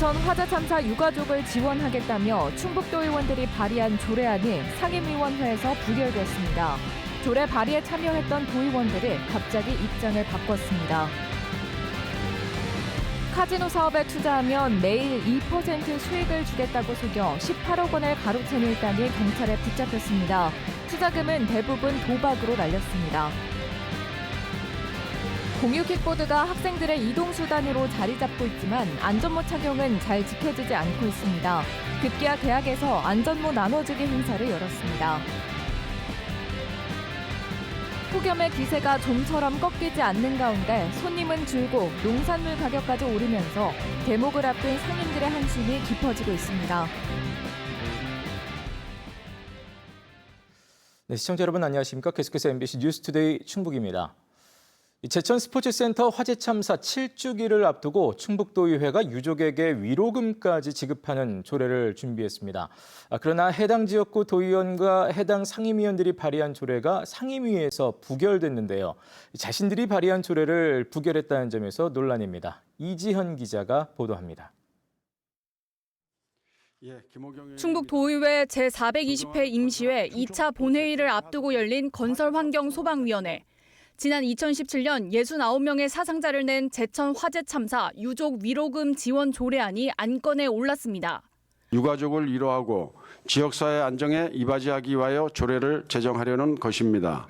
제천 화재 참사 유가족을 지원하겠다며 충북도 의원들이 발의한 조례안이 상임위원회에서 부결됐습니다. 조례 발의에 참여했던 도의원들이 갑자기 입장을 바꿨습니다. 카지노 사업에 투자하면 매일 2% 수익을 주겠다고 속여 18억 원을 가로챈 일당이 경찰에 붙잡혔습니다. 투자금은 대부분 도박으로 날렸습니다. 공유 킥보드가 학생들의 이동수단으로 자리 잡고 있지만 안전모 착용은 잘 지켜지지 않고 있습니다. 급기야 대학에서 안전모 나눠주기 행사를 열었습니다. 폭염의 기세가 좀처럼 꺾이지 않는 가운데 손님은 줄고 농산물 가격까지 오르면서 대목을 앞둔 상인들의 한숨이 깊어지고 있습니다. 네, 시청자 여러분 안녕하십니까? 계속해서 MBC 뉴스투데이 충북입니다. 제천 스포츠센터 화재 참사 7주기를 앞두고 충북도의회가 유족에게 위로금까지 지급하는 조례를 준비했습니다. 그러나 해당 지역구 도의원과 해당 상임위원들이 발의한 조례가 상임위에서 부결됐는데요. 자신들이 발의한 조례를 부결했다는 점에서 논란입니다. 이지현 기자가 보도합니다. 충북도의회 제420회 임시회 2차 본회의를 앞두고 열린 건설환경소방위원회. 지난 2017년 69명의 사상자를 낸 제천 화재 참사 유족 위로금 지원 조례안이 안건에 올랐습니다. 유가족을 위로하고 지역사회 안정에 이바지하기 위하여 조례를 제정하려는 것입니다.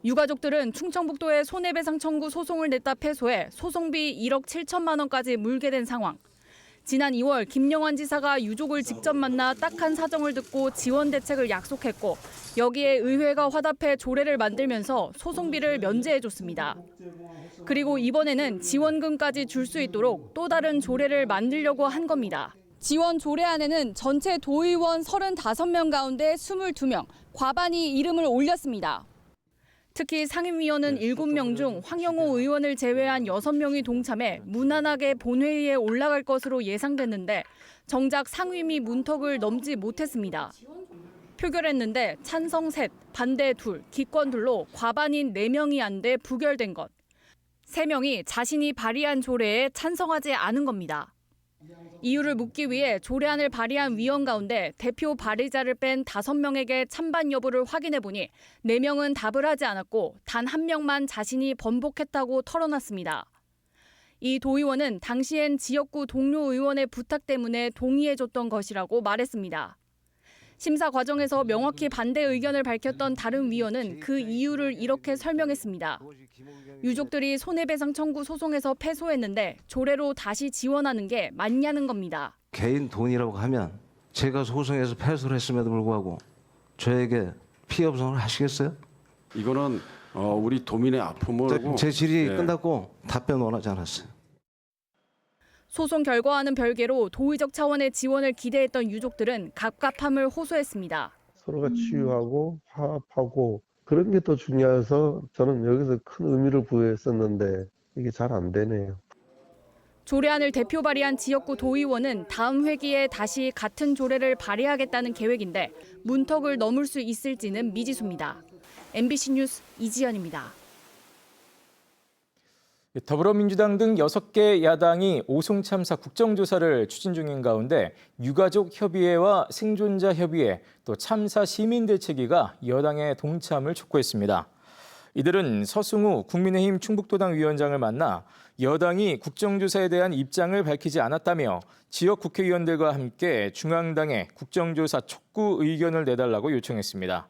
유가족들은 충청북도에 손해배상 청구 소송을 냈다 패소해 소송비 1억 7천만 원까지 물게 된 상황. 지난 2월 김영환 지사가 유족을 직접 만나 딱한 사정을 듣고 지원 대책을 약속했고 여기에 의회가 화답해 조례를 만들면서 소송비를 면제해줬습니다. 그리고 이번에는 지원금까지 줄 수 있도록 또 다른 조례를 만들려고 한 겁니다. 지원 조례안에는 전체 도의원 35명 가운데 22명, 과반이 이름을 올렸습니다. 특히 상임위원은 7명 중 황영호 의원을 제외한 6명이 동참해 무난하게 본회의에 올라갈 것으로 예상됐는데 정작 상임위 문턱을 넘지 못했습니다. 표결했는데 찬성 셋, 반대 둘, 기권 둘로 과반인 4명이 안 돼 부결된 것. 3명이 자신이 발의한 조례에 찬성하지 않은 겁니다. 이유를 묻기 위해 조례안을 발의한 위원 가운데 대표 발의자를 뺀 5명에게 찬반 여부를 확인해보니 4명은 답을 하지 않았고 단 1명만 자신이 번복했다고 털어놨습니다. 이 도의원은 당시엔 지역구 동료 의원의 부탁 때문에 동의해줬던 것이라고 말했습니다. 심사 과정에서 명확히 반대 의견을 밝혔던 다른 위원은 그 이유를 이렇게 설명했습니다. 유족들이 손해배상 청구 소송에서 패소했는데 조례로 다시 지원하는 게 맞냐는 겁니다. 개인 돈이라고 하면 제가 소송에서 패소를 했음에도 불구하고 저에게 피해 보상을 하시겠어요? 이거는 우리 도민의 아픔을 제 질의 끝났고 답변 원하지 않았어요. 소송 결과와는 별개로 도의적 차원의 지원을 기대했던 유족들은 갑갑함을 호소했습니다. 서로가 치유하고 화합하고 그런 게 더 중요해서 저는 여기서 큰 의미를 부여했었는데 이게 잘 안 되네요. 조례안을 대표 발의한 지역구 도의원은 다음 회기에 다시 같은 조례를 발의하겠다는 계획인데 문턱을 넘을 수 있을지는 미지수입니다. MBC 뉴스 이지연입니다. 더불어민주당 등 6개 야당이 오송 참사 국정조사를 추진 중인 가운데 유가족 협의회와 생존자 협의회, 또 참사 시민대책위가 여당의 동참을 촉구했습니다. 이들은 서승우 국민의힘 충북도당 위원장을 만나 여당이 국정조사에 대한 입장을 밝히지 않았다며 지역 국회의원들과 함께 중앙당에 국정조사 촉구 의견을 내달라고 요청했습니다.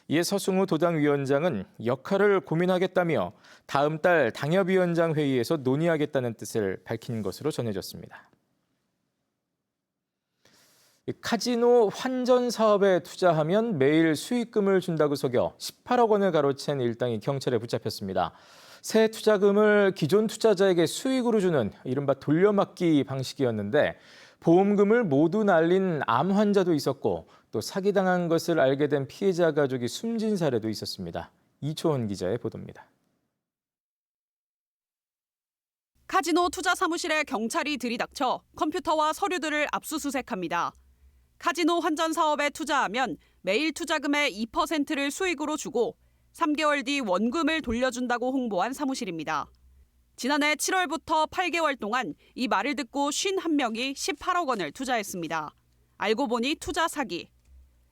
이에 서승우 도당 위원장은 역할을 고민하겠다며 다음 달 당협위원장 회의에서 논의하겠다는 뜻을 밝힌 것으로 전해졌습니다. 카지노 환전 사업에 투자하면 매일 수익금을 준다고 속여 18억 원을 가로챈 일당이 경찰에 붙잡혔습니다. 새 투자금을 기존 투자자에게 수익으로 주는 이른바 돌려막기 방식이었는데 보험금을 모두 날린 암 환자도 있었고 또 사기당한 것을 알게 된 피해자 가족이 숨진 사례도 있었습니다. 이초원 기자의 보도입니다. 카지노 투자 사무실에 경찰이 들이닥쳐 컴퓨터와 서류들을 압수수색합니다. 카지노 환전 사업에 투자하면 매일 투자금의 2%를 수익으로 주고 3개월 뒤 원금을 돌려준다고 홍보한 사무실입니다. 지난해 7월부터 8개월 동안 이 말을 듣고 51명이 18억 원을 투자했습니다. 알고 보니 투자 사기.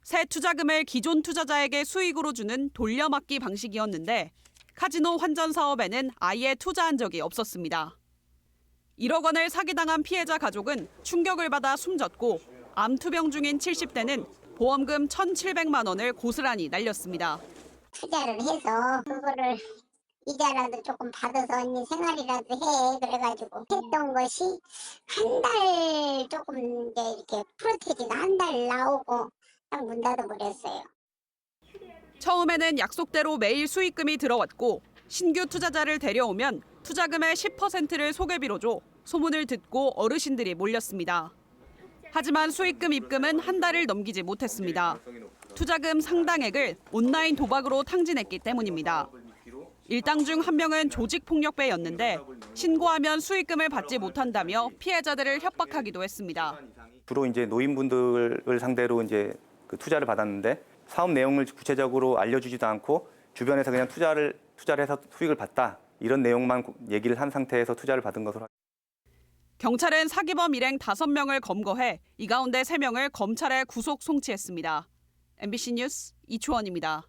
새 투자금을 기존 투자자에게 수익으로 주는 돌려막기 방식이었는데 카지노 환전 사업에는 아예 투자한 적이 없었습니다. 1억 원을 사기당한 피해자 가족은 충격을 받아 숨졌고 암투병 중인 70대는 보험금 1,700만 원을 고스란히 날렸습니다. 투자를 해서 그거를 이자라도 조금 받아서 언니 생활이라도 해 그래가지고 했던 것이 한 달 조금 이제 이렇게 프로테지가 한 달 나오고 딱 문 닫아버렸어요. 처음에는 약속대로 매일 수익금이 들어왔고 신규 투자자를 데려오면 투자금의 10%를 소개비로 줘 소문을 듣고 어르신들이 몰렸습니다. 하지만 수익금 입금은 한 달을 넘기지 못했습니다. 투자금 상당액을 온라인 도박으로 탕진했기 때문입니다. 일당 중 한 명은 조직폭력배였는데 신고하면 수익금을 받지 못한다며 피해자들을 협박하기도 했습니다. 주로 이제 노인분들을 상대로 이제 그 투자를 받았는데 사업 내용을 구체적으로 알려주지도 않고 주변에서 그냥 투자를 해서 수익을 봤다 이런 내용만 얘기를 한 상태에서 투자를 받은 것으로. 경찰은 사기범 일행 5명을 검거해 이 가운데 3명을 검찰에 구속 송치했습니다. MBC 뉴스 이초원입니다.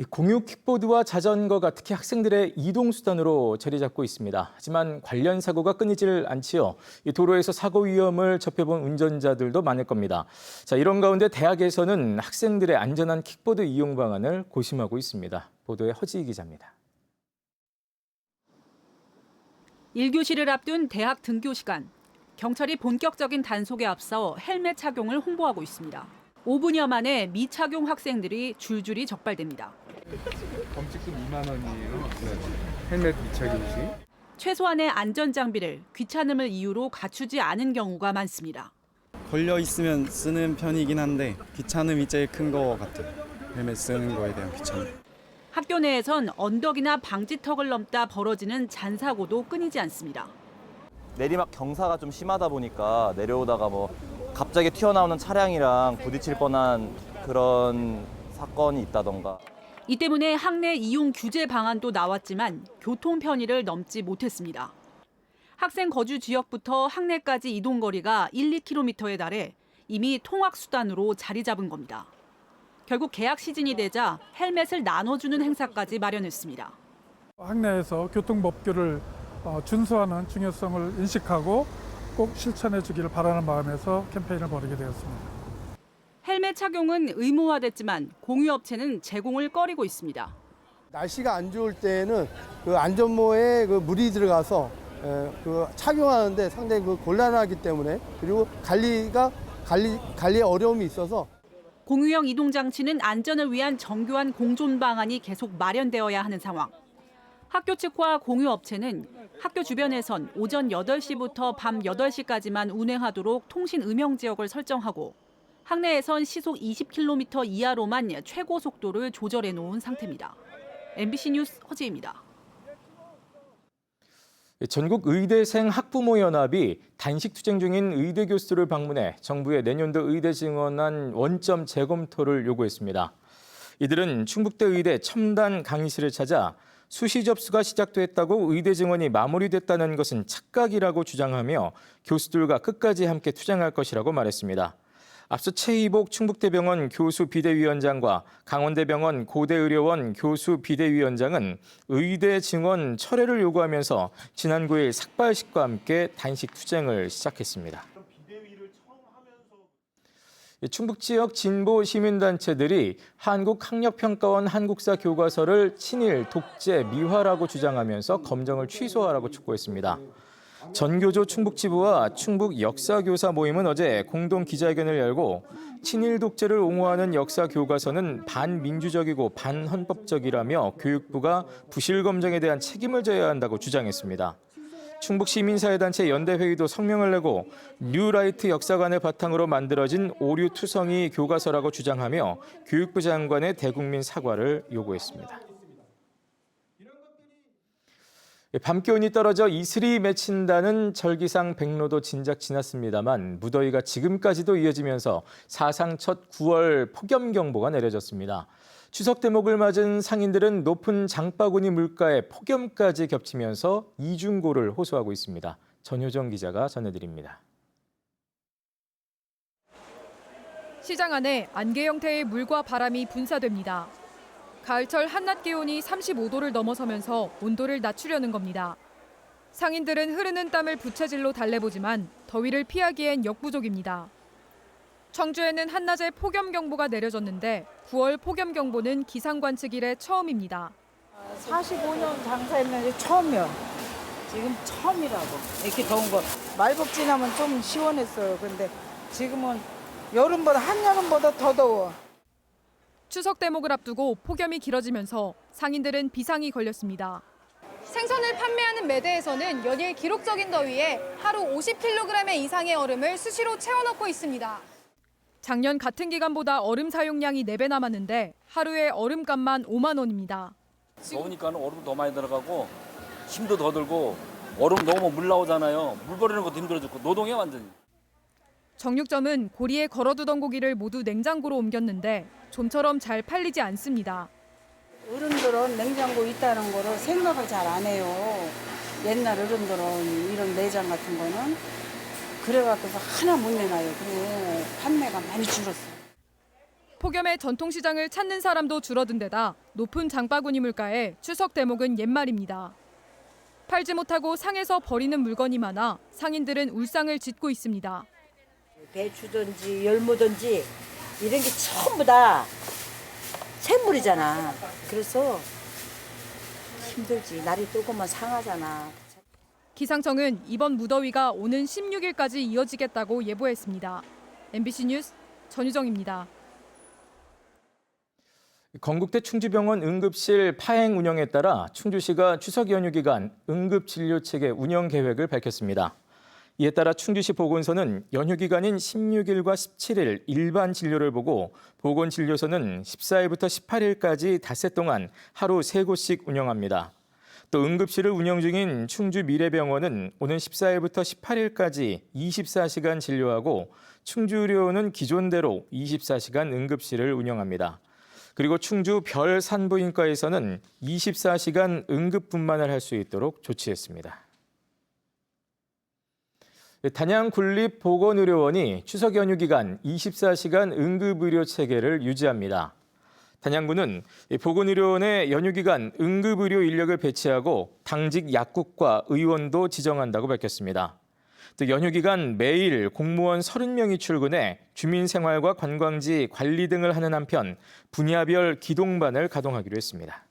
공유 킥보드와 자전거가 특히 학생들의 이동수단으로 자리 잡고 있습니다. 하지만 관련 사고가 끊이질 않지요. 이 도로에서 사고 위험을 접해본 운전자들도 많을 겁니다. 자, 이런 가운데 대학에서는 학생들의 안전한 킥보드 이용 방안을 고심하고 있습니다. 보도에 허지희 기자입니다. 1교시를 앞둔 대학 등교 시간. 경찰이 본격적인 단속에 앞서 헬멧 착용을 홍보하고 있습니다. 5분여 만에 미착용 학생들이 줄줄이 적발됩니다. 범칙금 2만 원이에요. 헬멧 미착용 시. 최소한의 안전장비를 귀찮음을 이유로 갖추지 않은 경우가 많습니다. 걸려 있으면 쓰는 편이긴 한데 귀찮음이 제일 큰 거 같아요. 헬멧 쓰는 거에 대한 귀찮음. 학교 내에선 언덕이나 방지턱을 넘다 벌어지는 잔사고도 끊이지 않습니다. 내리막 경사가 좀 심하다 보니까 내려오다가 갑자기 튀어나오는 차량이랑 부딪힐 뻔한 그런 사건이 있다던가. 이 때문에 학내 이용 규제 방안도 나왔지만 교통 편의를 넘지 못했습니다. 학생 거주 지역부터 학내까지 이동 거리가 1, 2km에 달해 이미 통학 수단으로 자리 잡은 겁니다. 결국 개학 시즌이 되자 헬멧을 나눠주는 행사까지 마련했습니다. 학내에서 교통법규를 준수하는 중요성을 인식하고 꼭 실천해 주기를 바라는 마음에서 캠페인을 벌이게 되었습니다. 헬멧 착용은 의무화됐지만 공유업체는 제공을 꺼리고 있습니다. 날씨가 안 좋을 때에는 그 안전모에 그 물이 들어가서 그 착용하는데 상당히 곤란하기 때문에 그리고 관리에 어려움이 있어서 공유형 이동장치는 안전을 위한 정교한 공존 방안이 계속 마련되어야 하는 상황. 학교 측과 공유업체는 학교 주변에선 오전 8시부터 밤 8시까지만 운행하도록 통신 음영 지역을 설정하고 학내에선 시속 20km 이하로만 최고 속도를 조절해 놓은 상태입니다. MBC 뉴스 허지입니다. 전국 의대생 학부모연합이 단식 투쟁 중인 의대 교수들을 방문해 정부의 내년도 의대 증원안 원점 재검토를 요구했습니다. 이들은 충북대 의대 첨단 강의실을 찾아 수시 접수가 시작됐다고 의대 증원이 마무리됐다는 것은 착각이라고 주장하며 교수들과 끝까지 함께 투쟁할 것이라고 말했습니다. 앞서 최희복 충북대병원 교수 비대위원장과 강원대병원 고대의료원 교수 비대위원장은 의대 증원 철회를 요구하면서 지난 9일 삭발식과 함께 단식 투쟁을 시작했습니다. 충북 지역 진보 시민단체들이 한국학력평가원 한국사 교과서를 친일, 독재, 미화라고 주장하면서 검정을 취소하라고 촉구했습니다. 전교조 충북지부와 충북 역사교사 모임은 어제 공동 기자회견을 열고 친일 독재를 옹호하는 역사 교과서는 반민주적이고 반헌법적이라며 교육부가 부실 검증에 대한 책임을 져야 한다고 주장했습니다. 충북 시민사회단체 연대회의도 성명을 내고 뉴라이트 역사관을 바탕으로 만들어진 오류투성이 교과서라고 주장하며 교육부 장관의 대국민 사과를 요구했습니다. 밤기온이 떨어져 이슬이 맺힌다는 절기상 백로도 진작 지났습니다만 무더위가 지금까지도 이어지면서 사상 첫 9월 폭염경보가 내려졌습니다. 추석 대목을 맞은 상인들은 높은 장바구니 물가에 폭염까지 겹치면서 이중고를 호소하고 있습니다. 전효정 기자가 전해드립니다. 시장 안에 안개 형태의 물과 바람이 분사됩니다. 가을철 한낮 기온이 35도를 넘어서면서 온도를 낮추려는 겁니다. 상인들은 흐르는 땀을 부채질로 달래보지만 더위를 피하기엔 역부족입니다. 청주에는 한낮에 폭염경보가 내려졌는데 9월 폭염경보는 기상관측 이래 처음입니다. 45년 장사했는데 처음이요. 지금 처음이라고. 이렇게 더운 거. 말복 지나면 좀 시원했어요. 근데 지금은 여름보다 한여름보다 더 더워. 추석 대목을 앞두고 폭염이 길어지면서 상인들은 비상이 걸렸습니다. 생선을 판매하는 매대에서는 연일 기록적인 더위에 하루 50kg 이상의 얼음을 수시로 채워넣고 있습니다. 작년 같은 기간보다 얼음 사용량이 4배 남았는데 하루에 얼음값만 5만 원입니다. 더우니까 얼음 더 많이 들어가고 힘도 더 들고 얼음 너무 물 나오잖아요. 물 버리는 것도 힘들어졌고 노동해 완전히. 정육점은 고리에 걸어두던 고기를 모두 냉장고로 옮겼는데 좀처럼 잘 팔리지 않습니다. 어른들은 냉장고 있다는 거를 생각을 잘 안 해요. 옛날 어른들은 이런 내장 같은 거는 그래갖고서 하나 못 내놔요. 그리고 판매가 많이 줄었어요. 폭염에 전통시장을 찾는 사람도 줄어든 데다 높은 장바구니 물가에 추석 대목은 옛말입니다. 팔지 못하고 상해서 버리는 물건이 많아 상인들은 울상을 짓고 있습니다. 배추든지 열무든지 이런 게 전부 다 샘물이잖아. 그래서 힘들지. 날이 뜨거우면 상하잖아. 기상청은 이번 무더위가 오는 16일까지 이어지겠다고 예보했습니다. MBC 뉴스 전유정입니다. 건국대 충주병원 응급실 파행 운영에 따라 충주시가 추석 연휴 기간 응급진료체계 운영 계획을 밝혔습니다. 이에 따라 충주시 보건소는 연휴 기간인 16일과 17일 일반 진료를 보고 보건진료소는 14일부터 18일까지 닷새 동안 하루 3곳씩 운영합니다. 또 응급실을 운영 중인 충주미래병원은 오는 14일부터 18일까지 24시간 진료하고 충주의료원은 기존대로 24시간 응급실을 운영합니다. 그리고 충주 별산부인과에서는 24시간 응급분만을 할 수 있도록 조치했습니다. 단양군립보건의료원이 추석 연휴 기간 24시간 응급의료 체계를 유지합니다. 단양군은 보건의료원의 연휴 기간 응급의료 인력을 배치하고 당직 약국과 의원도 지정한다고 밝혔습니다. 또 연휴 기간 매일 공무원 30명이 출근해 주민생활과 관광지 관리 등을 하는 한편 분야별 기동반을 가동하기로 했습니다.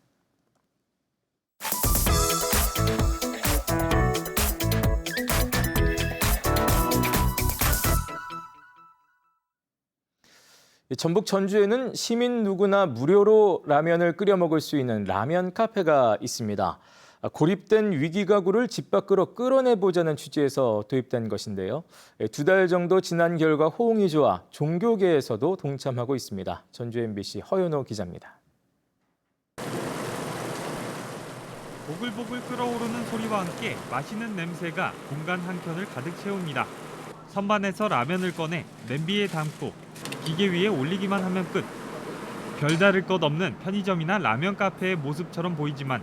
전북 전주에는 시민 누구나 무료로 라면을 끓여 먹을 수 있는 라면 카페가 있습니다. 고립된 위기 가구를 집 밖으로 끌어내보자는 취지에서 도입된 것인데요. 2달 정도 지난 결과 호응이 좋아 종교계에서도 동참하고 있습니다. 전주 MBC 허연호 기자입니다. 보글보글 끓어오르는 소리와 함께 맛있는 냄새가 공간 한켠을 가득 채웁니다. 선반에서 라면을 꺼내 냄비에 담고 기계 위에 올리기만 하면 끝. 별다를 것 없는 편의점이나 라면 카페의 모습처럼 보이지만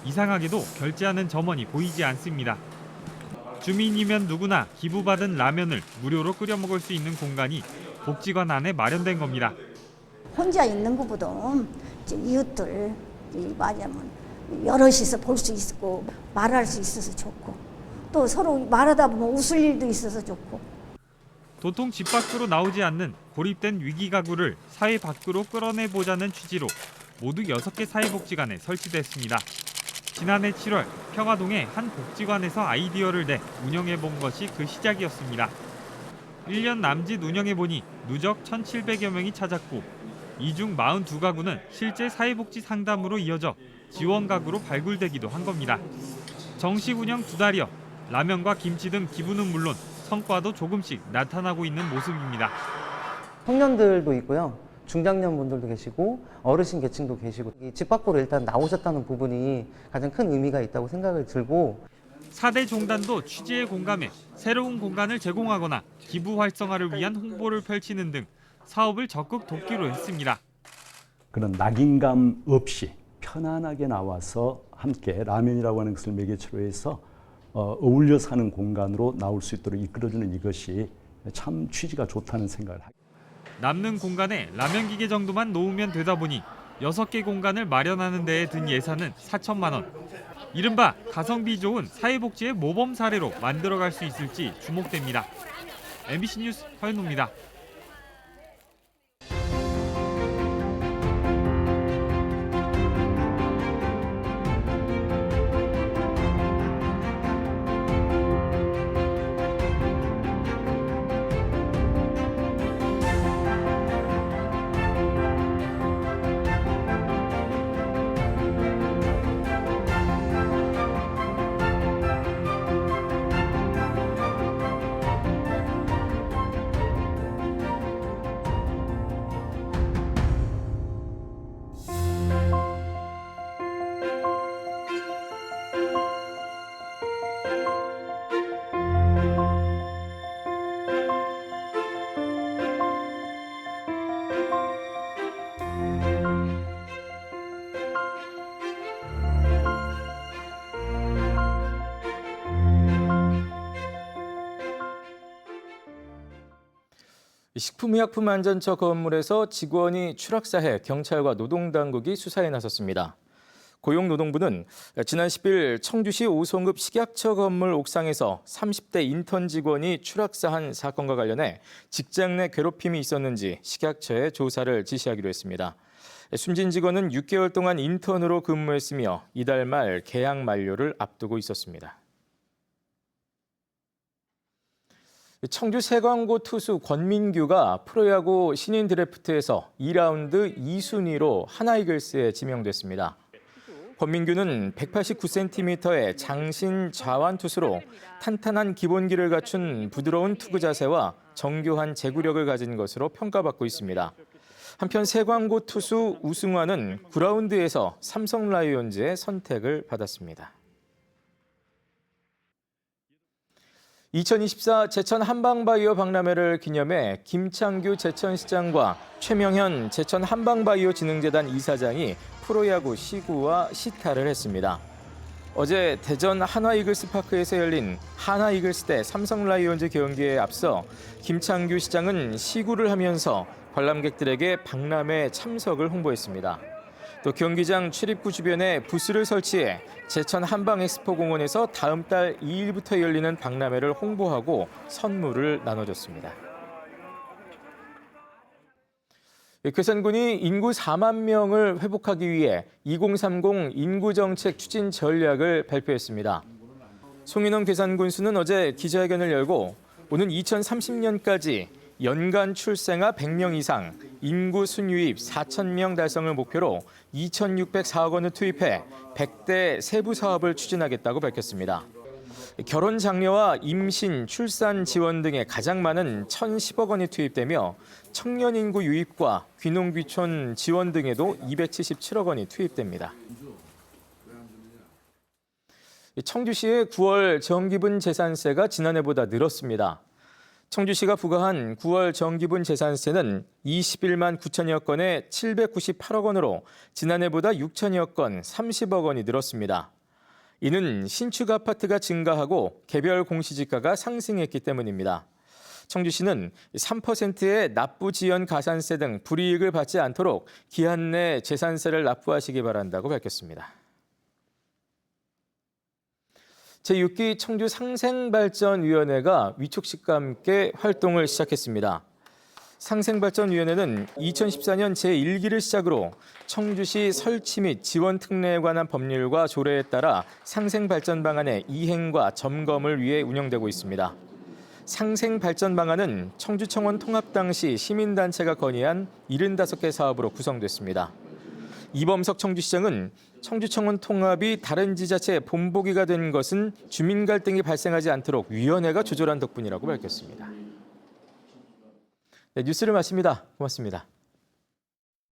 이상하게도 결제하는 점원이 보이지 않습니다. 주민이면 누구나 기부받은 라면을 무료로 끓여 먹을 수 있는 공간이 복지관 안에 마련된 겁니다. 혼자 있는 것보다 이웃들 말하자면 여럿이서 볼 수 있고 말할 수 있어서 좋고 또 서로 말하다 보면 웃을 일도 있어서 좋고. 도통 집 밖으로 나오지 않는 고립된 위기 가구를 사회 밖으로 끌어내보자는 취지로 모두 6개 사회복지관에 설치됐습니다. 지난해 7월 평화동의 한 복지관에서 아이디어를 내 운영해본 것이 그 시작이었습니다. 1년 남짓 운영해보니 누적 1,700여 명이 찾았고 이 중 42가구는 실제 사회복지 상담으로 이어져 지원 가구로 발굴되기도 한 겁니다. 정식 운영 2달여 라면과 김치 등 기부는 물론 성과도 조금씩 나타나고 있는 모습입니다. 청년들도 있고요. 중장년 분들도 계시고 어르신 계층도 계시고 집 밖으로 일단 나오셨다는 부분이 가장 큰 의미가 있다고 생각을 들고 4대 종단도 취지에 공감해 새로운 공간을 제공하거나 기부 활성화를 위한 홍보를 펼치는 등 사업을 적극 돕기로 했습니다. 그런 낙인감 없이 편안하게 나와서 함께 라면이라고 하는 것을 매개체로 해서 어울려 사는 공간으로 나올 수 있도록 이끌어주는 이것이 참 취지가 좋다는 생각을 합니다. 남는 공간에 라면 기계 정도만 놓으면 되다 보니 6개 공간을 마련하는 데에 든 예산은 4천만 원. 이른바 가성비 좋은 사회복지의 모범 사례로 만들어갈 수 있을지 주목됩니다. MBC 뉴스 허윤호입니다. 식품의약품안전처 건물에서 직원이 추락사해 경찰과 노동당국이 수사에 나섰습니다. 고용노동부는 지난 10일 청주시 오송읍 식약처 건물 옥상에서 30대 인턴 직원이 추락사한 사건과 관련해 직장 내 괴롭힘이 있었는지 식약처에 조사를 지시하기로 했습니다. 숨진 직원은 6개월 동안 인턴으로 근무했으며 이달 말 계약 만료를 앞두고 있었습니다. 청주 세광고 투수 권민규가 프로야구 신인 드래프트에서 2라운드 2순위로 하나이글스에 지명됐습니다. 권민규는 189cm의 장신 좌완 투수로 탄탄한 기본기를 갖춘 부드러운 투구 자세와 정교한 제구력을 가진 것으로 평가받고 있습니다. 한편 세광고 투수 우승환은 9라운드에서 삼성 라이온즈의 선택을 받았습니다. 2024 제천 한방바이오 박람회를 기념해 김창규 제천시장과 최명현 제천 한방바이오 진흥재단 이사장이 프로야구 시구와 시타를 했습니다. 어제 대전 한화이글스파크에서 열린 한화이글스 대 삼성 라이온즈 경기에 앞서 김창규 시장은 시구를 하면서 관람객들에게 박람회 참석을 홍보했습니다. 또 경기장 출입구 주변에 부스를 설치해 제천 한방엑스포공원에서 다음 달 2일부터 열리는 박람회를 홍보하고 선물을 나눠줬습니다. 괴산군이 인구 4만 명을 회복하기 위해 2030 인구정책 추진 전략을 발표했습니다. 송인원 괴산군수는 어제 기자회견을 열고 오는 2030년까지 연간 출생아 100명 이상, 인구 순유입 4,000명 달성을 목표로 2,604억 원을 투입해 100대 세부 사업을 추진하겠다고 밝혔습니다. 결혼 장려와 임신, 출산 지원 등에 가장 많은 1,010억 원이 투입되며 청년 인구 유입과 귀농귀촌 지원 등에도 277억 원이 투입됩니다. 청주시의 9월 정기분 재산세가 지난해보다 늘었습니다. 청주시가 부과한 9월 정기분 재산세는 21만 9천여 건에 798억 원으로 지난해보다 6천여 건 30억 원이 늘었습니다. 이는 신축 아파트가 증가하고 개별 공시지가가 상승했기 때문입니다. 청주시는 3%의 납부 지연 가산세 등 불이익을 받지 않도록 기한 내 재산세를 납부하시기 바란다고 밝혔습니다. 제6기 청주 상생발전위원회가 위촉식과 함께 활동을 시작했습니다. 상생발전위원회는 2014년 제1기를 시작으로 청주시 설치 및 지원 특례에 관한 법률과 조례에 따라 상생발전 방안의 이행과 점검을 위해 운영되고 있습니다. 상생발전 방안은 청주청원 통합 당시 시민단체가 건의한 75개 사업으로 구성됐습니다. 이범석 청주시장은 청주청원 통합이 다른 지자체의 본보기가 된 것은 주민 갈등이 발생하지 않도록 위원회가 조절한 덕분이라고 밝혔습니다. 네, 뉴스를 마칩니다. 고맙습니다.